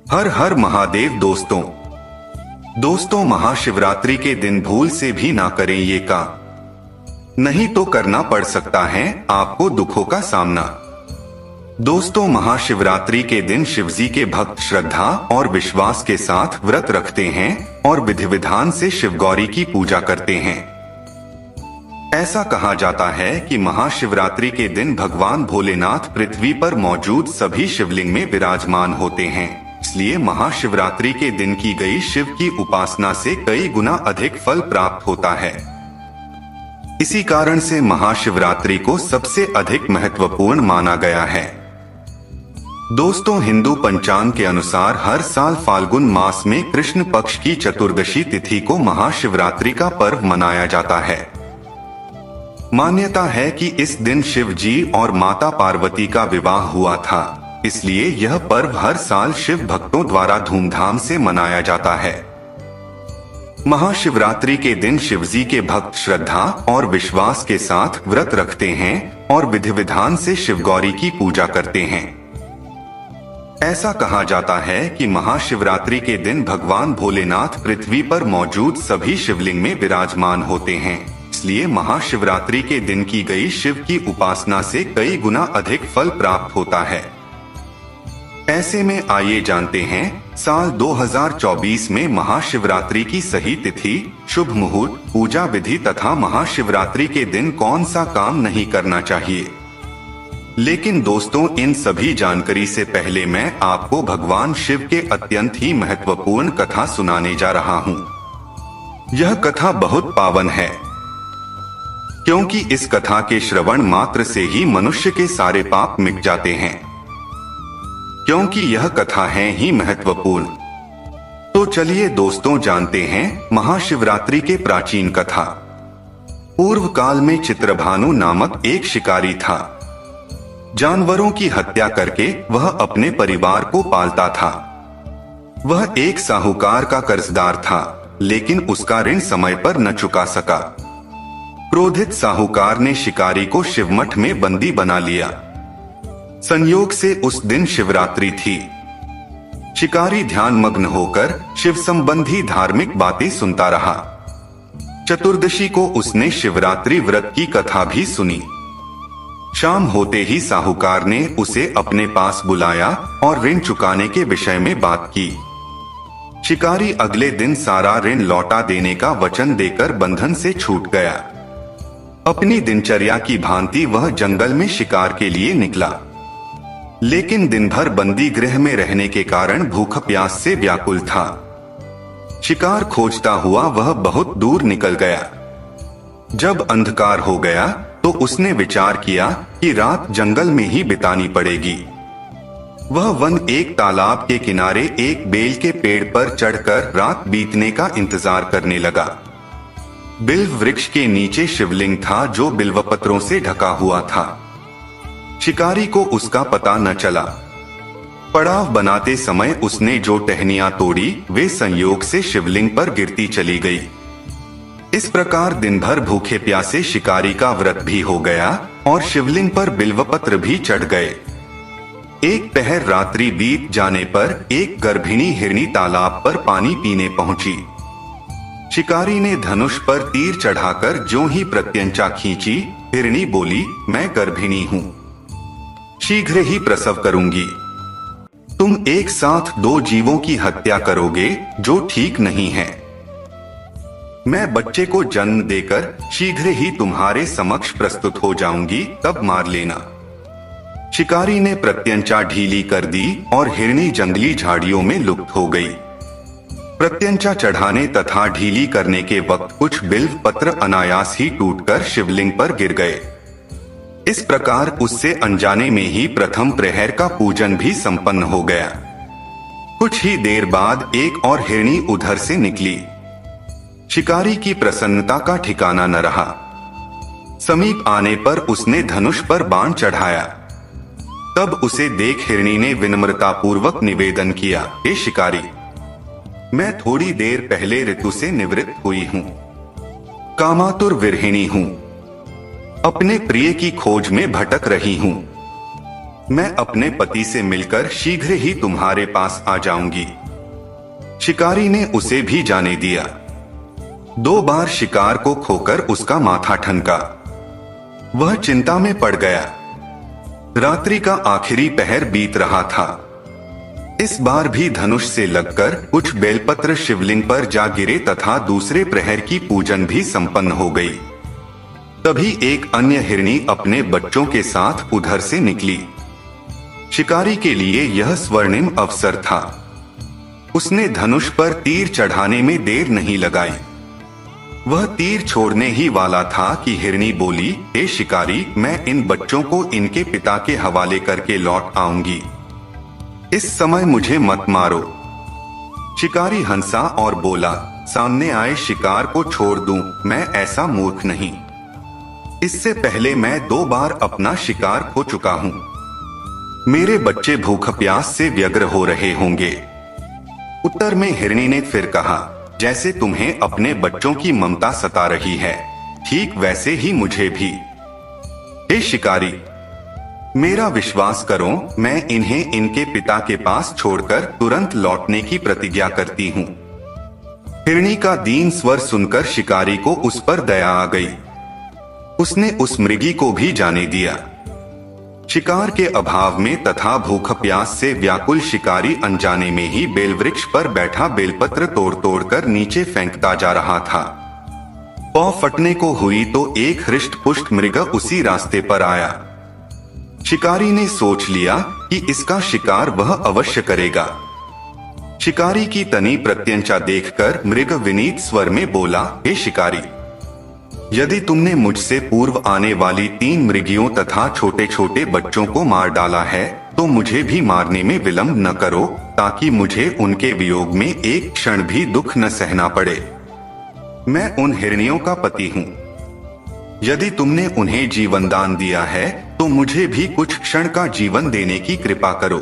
हर हर महादेव दोस्तों। महाशिवरात्रि के दिन भूल से भी ना करें ये काम, नहीं तो करना पड़ सकता है आपको दुखों का सामना। दोस्तों, महाशिवरात्रि के दिन शिवजी के भक्त श्रद्धा और विश्वास के साथ व्रत रखते हैं और विधि विधान से शिवगौरी की पूजा करते हैं। ऐसा कहा जाता है कि महाशिवरात्रि के दिन भगवान भोलेनाथ पृथ्वी पर मौजूद सभी शिवलिंग में विराजमान होते हैं, इसलिए महाशिवरात्रि के दिन की गई शिव की उपासना से कई गुना अधिक फल प्राप्त होता है। इसी कारण से महाशिवरात्रि को सबसे अधिक महत्वपूर्ण माना गया है। दोस्तों, हिंदू पंचांग के अनुसार हर साल फाल्गुन मास में कृष्ण पक्ष की चतुर्दशी तिथि को महाशिवरात्रि का पर्व मनाया जाता है। मान्यता है कि इस दिन शिव जी और माता पार्वती का विवाह हुआ था, इसलिए यह पर्व हर साल शिव भक्तों द्वारा धूमधाम से मनाया जाता है। महाशिवरात्रि के दिन शिवजी के भक्त श्रद्धा और विश्वास के साथ व्रत रखते हैं और विधि विधान से शिवगौरी की पूजा करते हैं। ऐसा कहा जाता है कि महाशिवरात्रि के दिन भगवान भोलेनाथ पृथ्वी पर मौजूद सभी शिवलिंग में विराजमान होते हैं, इसलिए महाशिवरात्रि के दिन की गई शिव की उपासना से कई गुना अधिक फल प्राप्त होता है। ऐसे में आइए जानते हैं साल 2024 में महाशिवरात्रि की सही तिथि, शुभ मुहूर्त, पूजा विधि तथा महाशिवरात्रि के दिन कौन सा काम नहीं करना चाहिए। लेकिन दोस्तों, इन सभी जानकारी से पहले मैं आपको भगवान शिव के अत्यंत ही महत्वपूर्ण कथा सुनाने जा रहा हूँ। यह कथा बहुत पावन है, क्योंकि इस कथा के श्रवण मात्र से ही मनुष्य के सारे पाप मिट जाते हैं। क्योंकि यह कथा है ही महत्वपूर्ण, तो चलिए दोस्तों जानते हैं महाशिवरात्रि के प्राचीन कथा। पूर्व काल में चित्रभानु नामक एक शिकारी था। जानवरों की हत्या करके वह अपने परिवार को पालता था। वह एक साहूकार का कर्जदार था, लेकिन उसका ऋण समय पर न चुका सका। क्रोधित साहूकार ने शिकारी को शिवमठ में बंदी बना लिया। संयोग से उस दिन शिवरात्रि थी। शिकारी ध्यान मग्न होकर शिव संबंधी धार्मिक बातें सुनता रहा। चतुर्दशी को उसने शिवरात्रि व्रत की कथा भी सुनी। शाम होते ही साहूकार ने उसे अपने पास बुलाया और ऋण चुकाने के विषय में बात की। शिकारी अगले दिन सारा ऋण लौटा देने का वचन देकर बंधन से छूट गया। अपनी दिनचर्या की भांति वह जंगल में शिकार के लिए निकला, लेकिन दिन भर बंदी गृह में रहने के कारण भूख प्यास से व्याकुल था। शिकार खोजता हुआ वह बहुत दूर निकल गया। जब अंधकार हो गया तो उसने विचार किया कि रात जंगल में ही बितानी पड़ेगी। वह वन एक तालाब के किनारे एक बेल के पेड़ पर चढ़कर रात बीतने का इंतजार करने लगा। बिल्व वृक्ष के नीचे शिवलिंग था जो बिल्वपत्रों से ढका हुआ था। शिकारी को उसका पता न चला। पड़ाव बनाते समय उसने जो टहनियां तोड़ी वे संयोग से शिवलिंग पर गिरती चली गई। इस प्रकार दिन भर भूखे प्यासे शिकारी का व्रत भी हो गया और शिवलिंग पर बिल्वपत्र भी चढ़ गए। एक पहर रात्रि बीत जाने पर एक गर्भिणी हिरनी तालाब पर पानी पीने पहुंची। शिकारी ने धनुष पर तीर चढ़ाकर ज्यों ही प्रत्यंचा खींची, हिरनी बोली, मैं गर्भिणी हूँ, शीघ्र ही प्रसव करूंगी। तुम एक साथ दो जीवों की हत्या करोगे, जो ठीक नहीं है। मैं बच्चे को जन्म देकर शीघ्र ही तुम्हारे समक्ष प्रस्तुत हो जाऊंगी, तब मार लेना। शिकारी ने प्रत्यंचा ढीली कर दी और हिरनी जंगली झाड़ियों में लुप्त हो गई। प्रत्यंचा चढ़ाने तथा ढीली करने के वक्त कुछ बिल्व पत्र अनायास ही टूटकर शिवलिंग पर गिर गए। इस प्रकार उससे अनजाने में ही प्रथम प्रहर का पूजन भी संपन्न हो गया। कुछ ही देर बाद एक और हिरनी उधर से निकली। शिकारी की प्रसन्नता का ठिकाना न रहा। समीप आने पर उसने धनुष पर बाण चढ़ाया। तब उसे देख हिरनी ने विनम्रता पूर्वक निवेदन किया, हे शिकारी, मैं थोड़ी देर पहले ऋतु से निवृत्त हुई हूँ, कामातुर विरहिणी हूँ, अपने प्रिय की खोज में भटक रही हूँ। मैं अपने पति से मिलकर शीघ्र ही तुम्हारे पास आ जाऊंगी। शिकारी ने उसे भी जाने दिया। 2 बार शिकार को खोकर उसका माथा ठनका। वह चिंता में पड़ गया। रात्रि का आखिरी पहर बीत रहा था। इस बार भी धनुष से लगकर कुछ बेलपत्र शिवलिंग पर जा गिरे तथा दूसरे प्रहर की पूजन भी संपन्न हो गई। तभी एक अन्य हिरणी अपने बच्चों के साथ उधर से निकली। शिकारी के लिए यह स्वर्णिम अवसर था। उसने धनुष पर तीर चढ़ाने में देर नहीं लगाई। वह तीर छोड़ने ही वाला था कि हिरणी बोली, हे शिकारी, मैं इन बच्चों को इनके पिता के हवाले करके लौट आऊंगी। इस समय मुझे मत मारो। शिकारी हंसा और बोला, सामने आए शिकार को छोड़ दूं, मैं ऐसा मूर्ख नहीं। इससे पहले मैं 2 बार अपना शिकार खो चुका हूं। मेरे बच्चे भूख प्यास से व्यग्र हो रहे होंगे। उत्तर में हिरणी ने फिर कहा, जैसे तुम्हें अपने बच्चों की ममता सता रही है, ठीक वैसे ही मुझे भी। हे शिकारी, मेरा विश्वास करो, मैं इन्हें इनके पिता के पास छोड़कर तुरंत लौटने की प्रतिज्ञा करती हूँ। हिरणी का दीन स्वर सुनकर शिकारी को उस पर दया आ गई। उसने उस मृगी को भी जाने दिया। शिकार के अभाव में तथा भूख प्यास से व्याकुल शिकारी अनजाने में ही बेलवृक्ष पर बैठा बेलपत्र तोड़ तोड़ कर नीचे फेंकता जा रहा था। पौ फटने को हुई तो एक हृष्ट पुष्ट मृग उसी रास्ते पर आया। शिकारी ने सोच लिया कि इसका शिकार वह अवश्य करेगा। शिकारी की तनी प्रत्यंचा देखकर मृग विनीत स्वर में बोला, हे शिकारी, यदि तुमने मुझसे पूर्व आने वाली 3 मृगियों तथा छोटे छोटे बच्चों को मार डाला है तो मुझे भी मारने में विलंब न करो, ताकि मुझे उनके वियोग में एक क्षण भी दुख न सहना पड़े। मैं उन हिरनियों का पति हूँ। यदि तुमने उन्हें जीवन दान दिया है तो मुझे भी कुछ क्षण का जीवन देने की कृपा करो।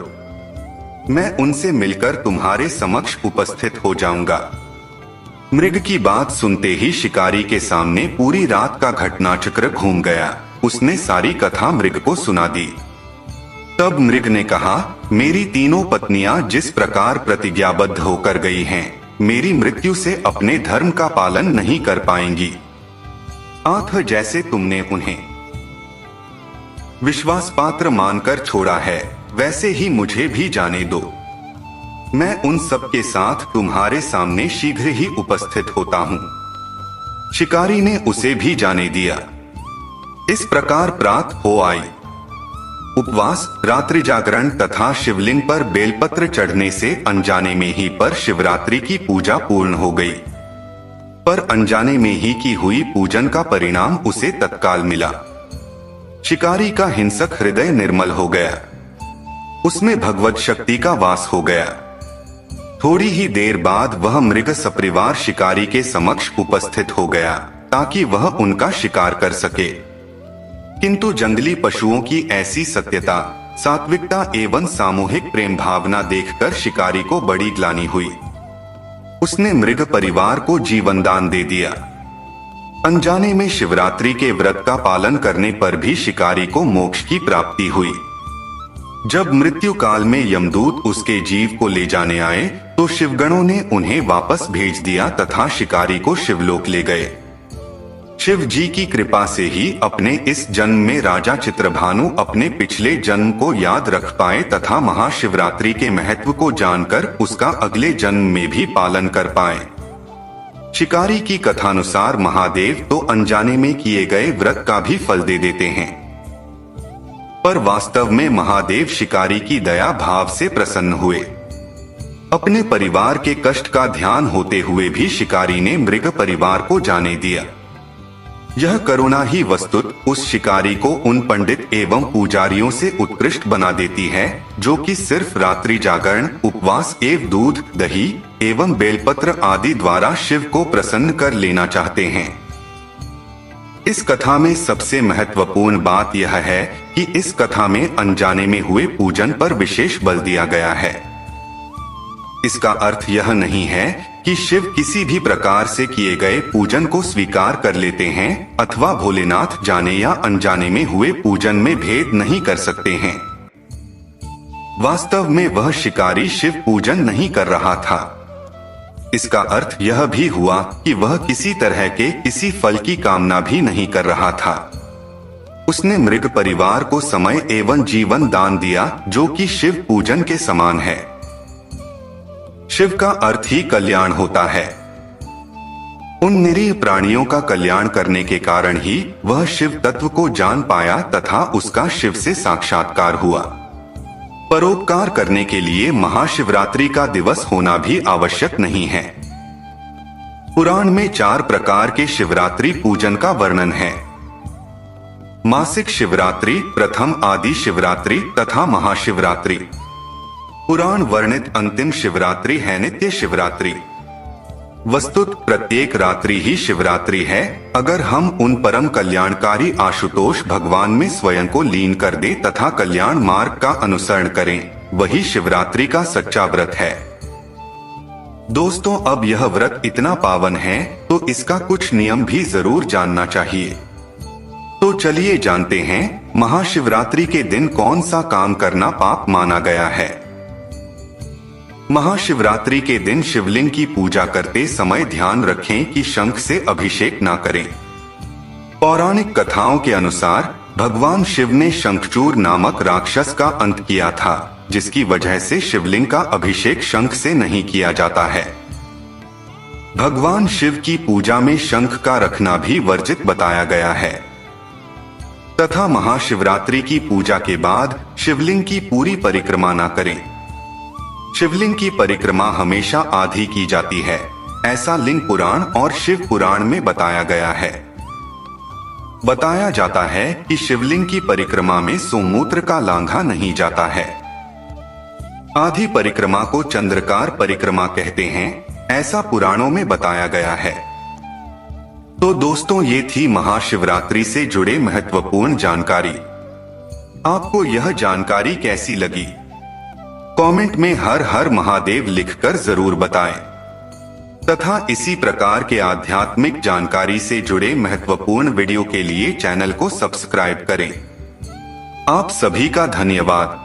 मैं उनसे मिलकर तुम्हारे समक्ष उपस्थित हो जाऊंगा। मृग की बात सुनते ही शिकारी के सामने पूरी रात का घटनाचक्र घूम गया। उसने सारी कथा मृग को सुना दी। तब मृग ने कहा, मेरी तीनों पत्नियां जिस प्रकार प्रतिज्ञाबद्ध होकर गई हैं, मेरी मृत्यु से अपने धर्म का पालन नहीं कर पाएंगी। आठ जैसे तुमने उन्हें विश्वास पात्र मानकर छोड़ा है, वैसे ही मुझे भी जाने दो। मैं उन सब के साथ तुम्हारे सामने शीघ्र ही उपस्थित होता हूँ। शिकारी ने उसे भी जाने दिया। इस प्रकार प्रात हो आई। उपवास, रात्रि जागरण तथा शिवलिंग पर बेलपत्र चढ़ने से अनजाने में ही पर शिवरात्रि की पूजा पूर्ण हो गई। पर अनजाने में ही की हुई पूजन का परिणाम उसे तत्काल मिला। शिकारी का हिंसक हृदय निर्मल हो गया। उसमें भगवत शक्ति का वास हो गया। थोड़ी ही देर बाद वह मृग सपरिवार शिकारी के समक्ष उपस्थित हो गया ताकि वह उनका शिकार कर सके। किंतु जंगली पशुओं की ऐसी सत्यता, सात्विकता एवं सामूहिक प्रेम भावना देखकर शिकारी को बड़ी ग्लानि हुई। उसने मृग परिवार को जीवन दान दे दिया। अनजाने में शिवरात्रि के व्रत का पालन करने पर भी शिकारी को मोक्ष की प्राप्ति हुई। जब मृत्यु काल में यमदूत उसके जीव को ले जाने आए तो शिवगणों ने उन्हें वापस भेज दिया तथा शिकारी को शिवलोक ले गए। शिव जी की कृपा से ही अपने इस जन्म में राजा चित्रभानु अपने पिछले जन्म को याद रख पाए तथा महाशिवरात्रि के महत्व को जानकर उसका अगले जन्म में भी पालन कर पाए। शिकारी की कथानुसार महादेव तो अनजाने में किए गए व्रत का भी फल दे देते हैं, पर वास्तव में महादेव शिकारी की दया भाव से प्रसन्न हुए। अपने परिवार के कष्ट का ध्यान होते हुए भी शिकारी ने मृग परिवार को जाने दिया। यह करुणा ही वस्तुत उस शिकारी को उन पंडित एवं पुजारियों से उत्कृष्ट बना देती है जो कि सिर्फ रात्रि जागरण, उपवास एवं दूध, दही एवं बेलपत्र आदि द्वारा शिव को प्रसन्न कर लेना चाहते हैं। इस कथा में सबसे महत्वपूर्ण बात यह है कि इस कथा में अनजाने में हुए पूजन पर विशेष बल दिया गया है। इसका अर्थ यह नहीं है कि शिव किसी भी प्रकार से किए गए पूजन को स्वीकार कर लेते हैं अथवा भोलेनाथ जाने या अनजाने में हुए पूजन में भेद नहीं कर सकते हैं। वास्तव में वह शिकारी शिव पूजन नहीं कर रहा था। इसका अर्थ यह भी हुआ कि वह किसी तरह के किसी फल की कामना भी नहीं कर रहा था। उसने मृग परिवार को समय एवं जीवन दान दिया, जो कि शिव पूजन के समान है। शिव का अर्थ ही कल्याण होता है। उन निरीह प्राणियों का कल्याण करने के कारण ही वह शिव तत्व को जान पाया तथा उसका शिव से साक्षात्कार हुआ। परोपकार करने के लिए महाशिवरात्रि का दिवस होना भी आवश्यक नहीं है। पुराण में 4 प्रकार के शिवरात्रि पूजन का वर्णन है। मासिक शिवरात्रि, प्रथम आदि शिवरात्रि तथा महाशिवरात्रि। पुराण वर्णित अंतिम शिवरात्रि है नित्य शिवरात्रि। वस्तुत प्रत्येक रात्रि ही शिवरात्रि है, अगर हम उन परम कल्याणकारी आशुतोष भगवान में स्वयं को लीन कर दे तथा कल्याण मार्ग का अनुसरण करें, वही शिवरात्रि का सच्चा व्रत है। दोस्तों, अब यह व्रत इतना पावन है तो इसका कुछ नियम भी जरूर जानना चाहिए। तो चलिए जानते हैं महाशिवरात्रि के दिन कौन सा काम करना पाप माना गया है। महाशिवरात्रि के दिन शिवलिंग की पूजा करते समय ध्यान रखें कि शंख से अभिषेक ना करें। पौराणिक कथाओं के अनुसार भगवान शिव ने शंखचूर नामक राक्षस का अंत किया था, जिसकी वजह से शिवलिंग का अभिषेक शंख से नहीं किया जाता है। भगवान शिव की पूजा में शंख का रखना भी वर्जित बताया गया है तथा महाशिवरात्रि की पूजा के बाद शिवलिंग की पूरी परिक्रमा ना करें। शिवलिंग की परिक्रमा हमेशा आधी की जाती है, ऐसा लिंग पुराण और शिव पुराण में बताया गया है। बताया जाता है कि शिवलिंग की परिक्रमा में सोमूत्र का लांघा नहीं जाता है। आधी परिक्रमा को चंद्रकार परिक्रमा कहते हैं, ऐसा पुराणों में बताया गया है। तो दोस्तों, ये थी महाशिवरात्रि से जुड़े महत्वपूर्ण जानकारी। आपको यह जानकारी कैसी लगी? कमेंट में हर हर महादेव लिखकर जरूर बताएं तथा इसी प्रकार के आध्यात्मिक जानकारी से जुड़े महत्वपूर्ण वीडियो के लिए चैनल को सब्सक्राइब करें। आप सभी का धन्यवाद।